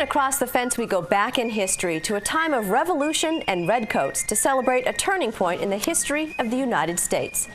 Across the Fence, we go back in history to a time of revolution and redcoats to celebrate a turning point in the history of the United States.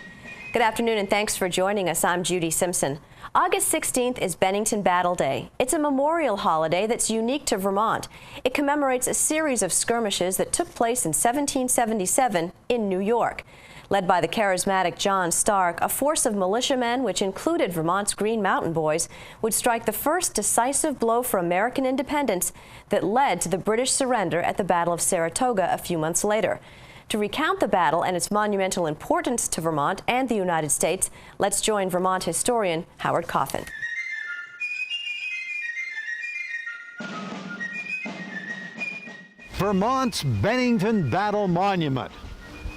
Good afternoon and thanks for joining us. I'm Judy Simpson. August 16th is Bennington Battle Day. It's a memorial holiday that's unique to Vermont. It commemorates a series of skirmishes that took place in 1777 in New York. Led by the charismatic John Stark, a force of militiamen, which included Vermont's Green Mountain Boys, would strike the first decisive blow for American independence that led to the British surrender at the Battle of Saratoga a few months later. To recount the battle and its monumental importance to Vermont and the United States, let's join Vermont historian Howard Coffin. Vermont's Bennington Battle Monument.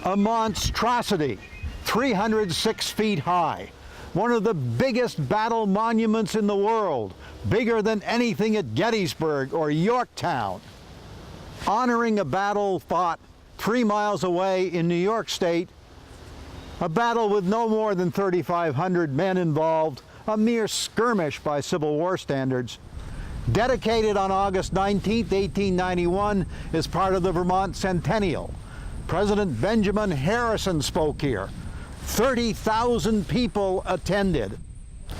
A monstrosity, 306 feet high. One of the biggest battle monuments in the world, bigger than anything at Gettysburg or Yorktown. Honoring a battle fought 3 miles away in New York State, a battle with no more than 3,500 men involved, a mere skirmish by Civil War standards. Dedicated on August 19, 1891 as part of the Vermont Centennial. President Benjamin Harrison spoke here. 30,000 people attended.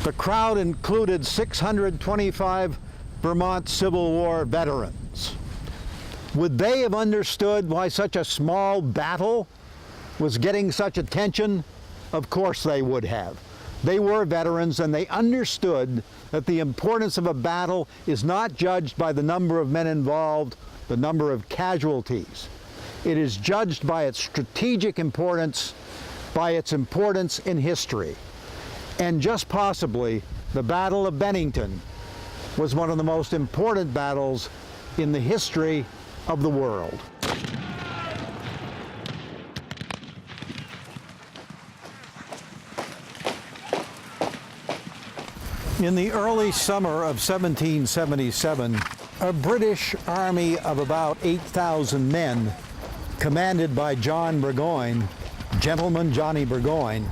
The crowd included 625 Vermont Civil War veterans. Would they have understood why such a small battle was getting such attention? Of course they would have. They were veterans and they understood that the importance of a battle is not judged by the number of men involved, the number of casualties. It is judged by its strategic importance, by its importance in history. And just possibly, the Battle of Bennington was one of the most important battles in the history of the world. In the early summer of 1777, a British army of about 8,000 men, commanded by John Burgoyne, Gentleman Johnny Burgoyne,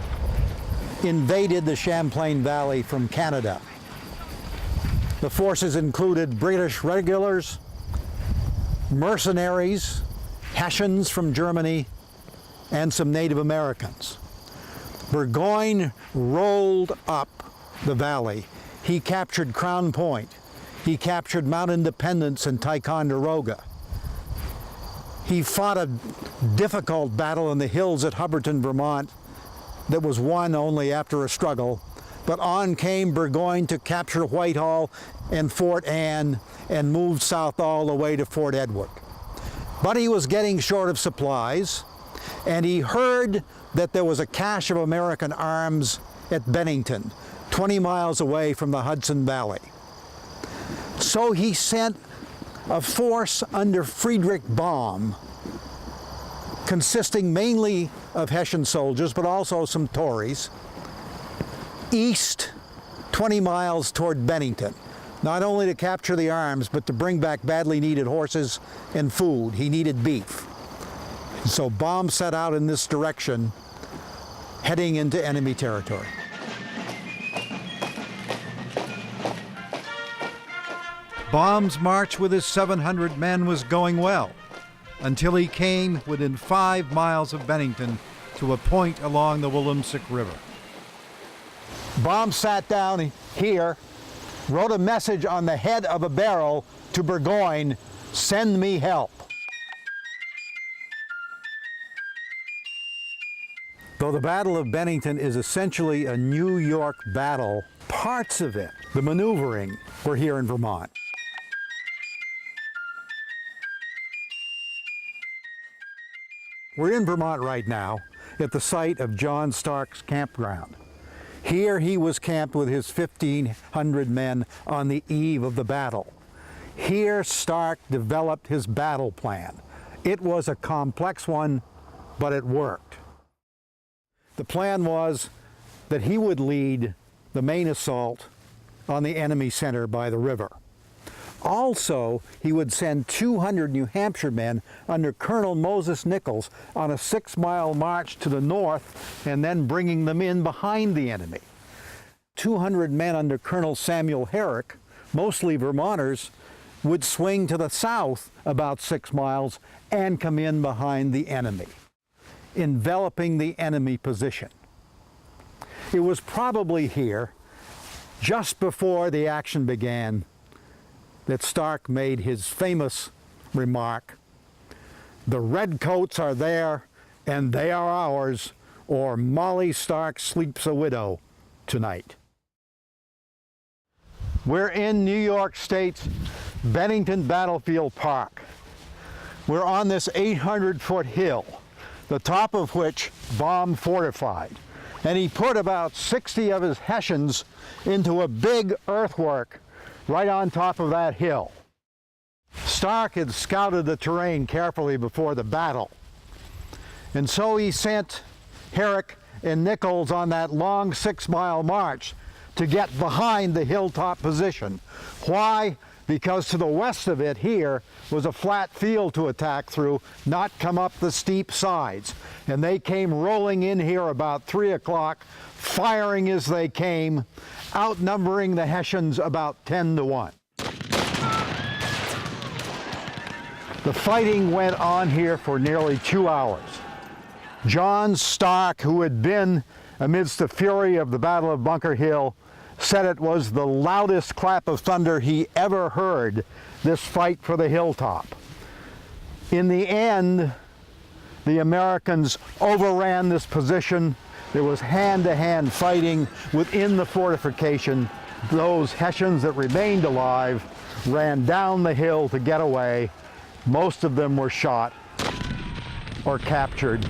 invaded the Champlain Valley from Canada. The forces included British regulars, mercenaries, Hessians from Germany, and some Native Americans. Burgoyne rolled up the valley. He captured Crown Point. He captured Mount Independence and Ticonderoga. He fought a difficult battle in the hills at Hubbardton, Vermont, that was won only after a struggle. But on came Burgoyne to capture Whitehall and Fort Anne and moved south all the way to Fort Edward. But he was getting short of supplies, and he heard that there was a cache of American arms at Bennington, 20 miles away from the Hudson Valley. So he sent a force under Friedrich Baum, consisting mainly of Hessian soldiers, but also some Tories, east 20 miles toward Bennington, not only to capture the arms, but to bring back badly needed horses and food. He needed beef. So Baum set out in this direction, heading into enemy territory. Baum's march with his 700 men was going well, until he came within 5 miles of Bennington to a point along the Willamsick River. Baum sat down here, wrote a message on the head of a barrel to Burgoyne, "Send me help." Though the Battle of Bennington is essentially a New York battle, parts of it, the maneuvering, were here in Vermont. We're in Vermont right now at the site of John Stark's campground. Here he was camped with his 1,500 men on the eve of the battle. Here Stark developed his battle plan. It was a complex one, but it worked. The plan was that he would lead the main assault on the enemy center by the river. Also, he would send 200 New Hampshire men under Colonel Moses Nichols on a 6-mile march to the north and then bringing them in behind the enemy. 200 men under Colonel Samuel Herrick, mostly Vermonters, would swing to the south about 6 miles and come in behind the enemy, enveloping the enemy position. It was probably here, just before the action began, that Stark made his famous remark, "The redcoats are there and they are ours, or Molly Stark sleeps a widow tonight." We're in New York State's Bennington Battlefield Park. We're on this 800-foot hill, the top of which Baum fortified. And he put about 60 of his Hessians into a big earthwork right on top of that hill. Stark had scouted the terrain carefully before the battle. And so he sent Herrick and Nichols on that long 6-mile march to get behind the hilltop position. Why? Because to the west of it here was a flat field to attack through, not come up the steep sides. And they came rolling in here about 3 o'clock, firing as they came, outnumbering the Hessians about 10-1. The fighting went on here for nearly 2 hours. John Stark, who had been amidst the fury of the Battle of Bunker Hill, said it was the loudest clap of thunder he ever heard, this fight for the hilltop. In the end, the Americans overran this position. There was hand-to-hand fighting within the fortification. Those Hessians that remained alive ran down the hill to get away. Most of them were shot or captured.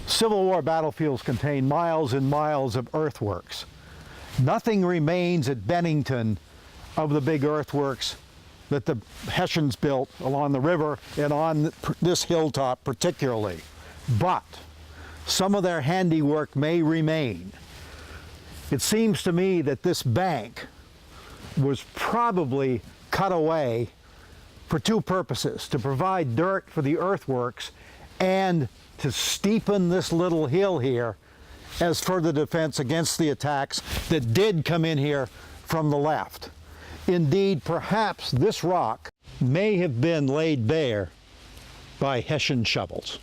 Civil War battlefields contain miles and miles of earthworks. Nothing remains at Bennington of the big earthworks that the Hessians built along the river and on this hilltop particularly. But some of their handiwork may remain. It seems to me that this bank was probably cut away for 2 purposes: to provide dirt for the earthworks and to steepen this little hill here as further defense against the attacks that did come in here from the left. Indeed, perhaps this rock may have been laid bare by Hessian shovels.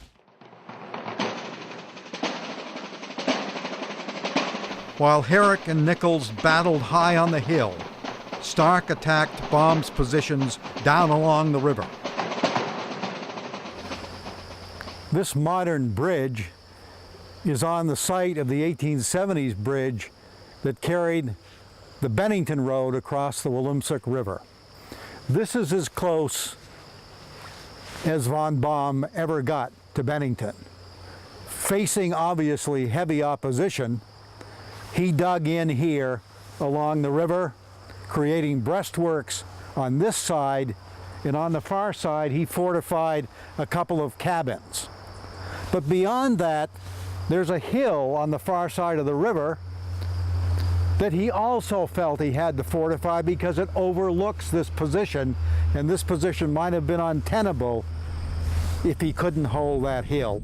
While Herrick and Nichols battled high on the hill, Stark attacked Baum's positions down along the river. This modern bridge is on the site of the 1870s bridge that carried the Bennington Road across the Williamsook River. This is as close as von Baum ever got to Bennington. Facing obviously heavy opposition, he dug in here along the river, creating breastworks on this side, and on the far side he fortified a couple of cabins. But beyond that, there's a hill on the far side of the river that he also felt he had to fortify because it overlooks this position, and this position might have been untenable if he couldn't hold that hill.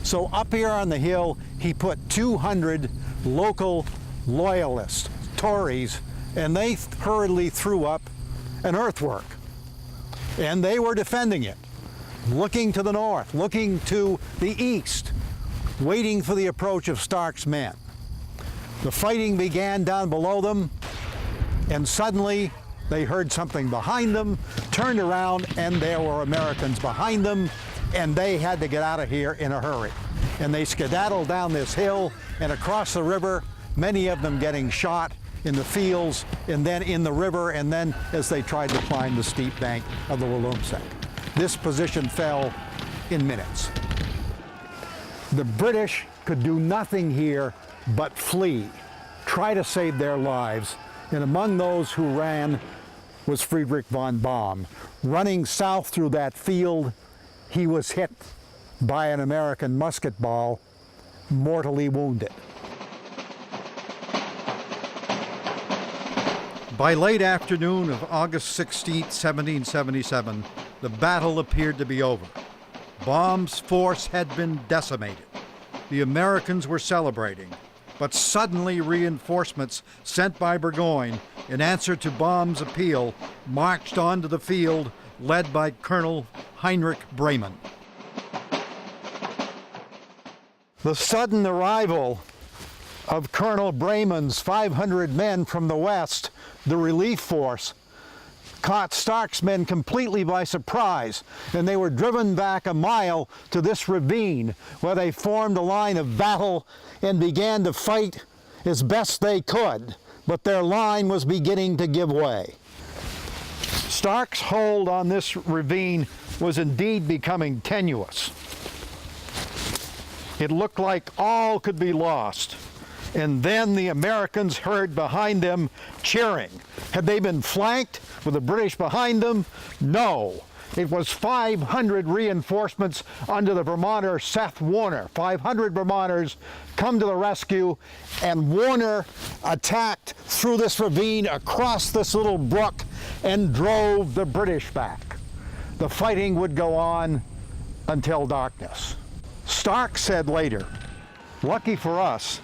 So up here on the hill, he put 200 local loyalists, Tories, and they hurriedly threw up an earthwork. And they were defending it, looking to the north, looking to the east, waiting for the approach of Stark's men. The fighting began down below them, and suddenly they heard something behind them, turned around, and there were Americans behind them, and they had to get out of here in a hurry. And they skedaddled down this hill and across the river, many of them getting shot in the fields, and then in the river, and then as they tried to climb the steep bank of the Williamsook. This position fell in minutes. The British could do nothing here but flee, try to save their lives, and among those who ran was Friedrich von Baum. Running south through that field, he was hit by an American musket ball, mortally wounded. By late afternoon of August 16, 1777, the battle appeared to be over. Baum's force had been decimated. The Americans were celebrating, But suddenly reinforcements sent by Burgoyne in answer to Baum's appeal marched onto the field, led by Colonel Heinrich Bremen. The sudden arrival of Colonel Bremen's 500 men from the west, the relief force, caught Stark's men completely by surprise, and they were driven back a mile to this ravine where they formed a line of battle and began to fight as best they could, but their line was beginning to give way. Stark's hold on this ravine was indeed becoming tenuous. It looked like all could be lost. And then the Americans heard behind them cheering. Had they been flanked with the British behind them? No. It was 500 reinforcements under the Vermonter Seth Warner. 500 Vermonters come to the rescue, and Warner attacked through this ravine across this little brook and drove the British back. The fighting would go on until darkness. Stark said later, "Lucky for us,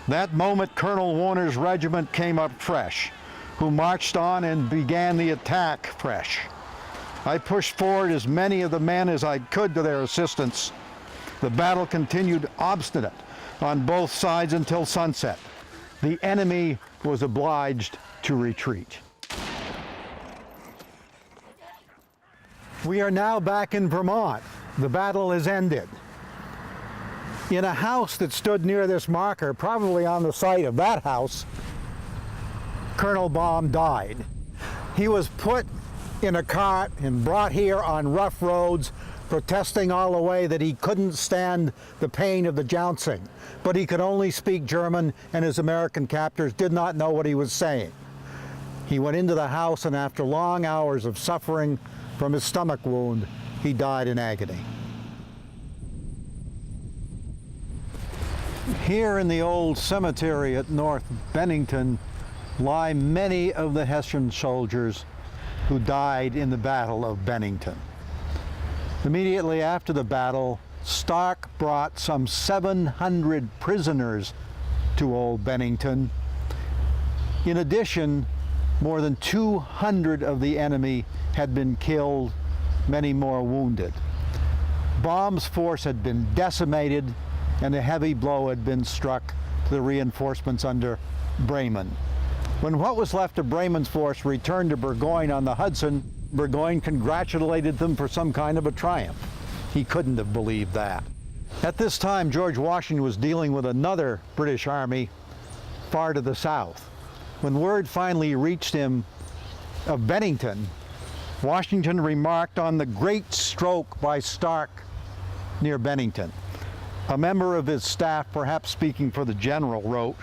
that moment Colonel Warner's regiment came up fresh, who marched on and began the attack fresh. I pushed forward as many of the men as I could to their assistance. The battle continued obstinate on both sides until sunset. The enemy was obliged to retreat." We are now back in Vermont. The battle has ended. In a house that stood near this marker, probably on the site of that house, Colonel Baum died. He was put in a cart and brought here on rough roads, protesting all the way that he couldn't stand the pain of the jouncing. But he could only speak German, and his American captors did not know what he was saying. He went into the house, and after long hours of suffering from his stomach wound, he died in agony. Here in the old cemetery at North Bennington lie many of the Hessian soldiers who died in the Battle of Bennington. Immediately after the battle, Stark brought some 700 prisoners to old Bennington. In addition, more than 200 of the enemy had been killed, many more wounded. Baum's force had been decimated, and a heavy blow had been struck to the reinforcements under Bremen. When what was left of Bremen's force returned to Burgoyne on the Hudson, Burgoyne congratulated them for some kind of a triumph. He couldn't have believed that. At this time, George Washington was dealing with another British army far to the south. When word finally reached him of Bennington, Washington remarked on the great stroke by Stark near Bennington. A member of his staff, perhaps speaking for the general, wrote,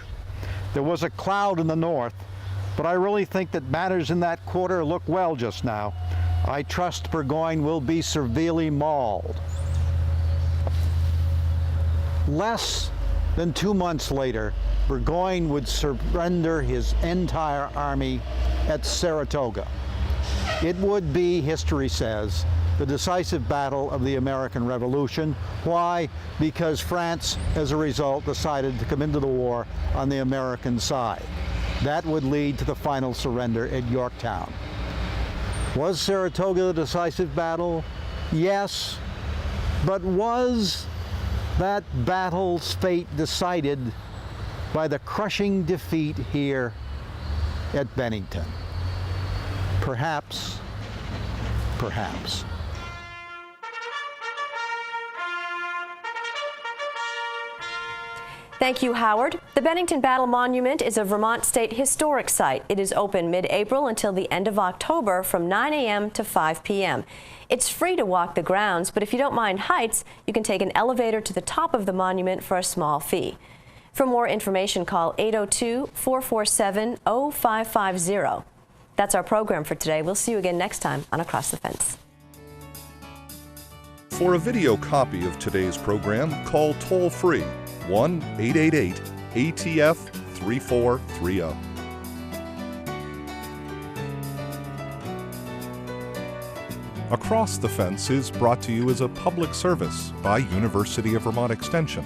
"There was a cloud in the north, but I really think that matters in that quarter look well just now. I trust Burgoyne will be severely mauled." Less than 2 months later, Burgoyne would surrender his entire army at Saratoga. It would be, history says, the decisive battle of the American Revolution. Why? Because France, as a result, decided to come into the war on the American side. That would lead to the final surrender at Yorktown. Was Saratoga the decisive battle? Yes, but was that battle's fate decided by the crushing defeat here at Bennington? Perhaps, perhaps. Thank you, Howard. The Bennington Battle Monument is a Vermont State Historic Site. It is open mid-April until the end of October from 9 a.m. to 5 p.m. It's free to walk the grounds, but if you don't mind heights, you can take an elevator to the top of the monument for a small fee. For more information, call 802-447-0550. That's our program for today. We'll see you again next time on Across the Fence. For a video copy of today's program, call toll-free 1-888-ATF-3430. Across the Fence is brought to you as a public service by University of Vermont Extension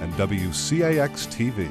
and WCAX-TV.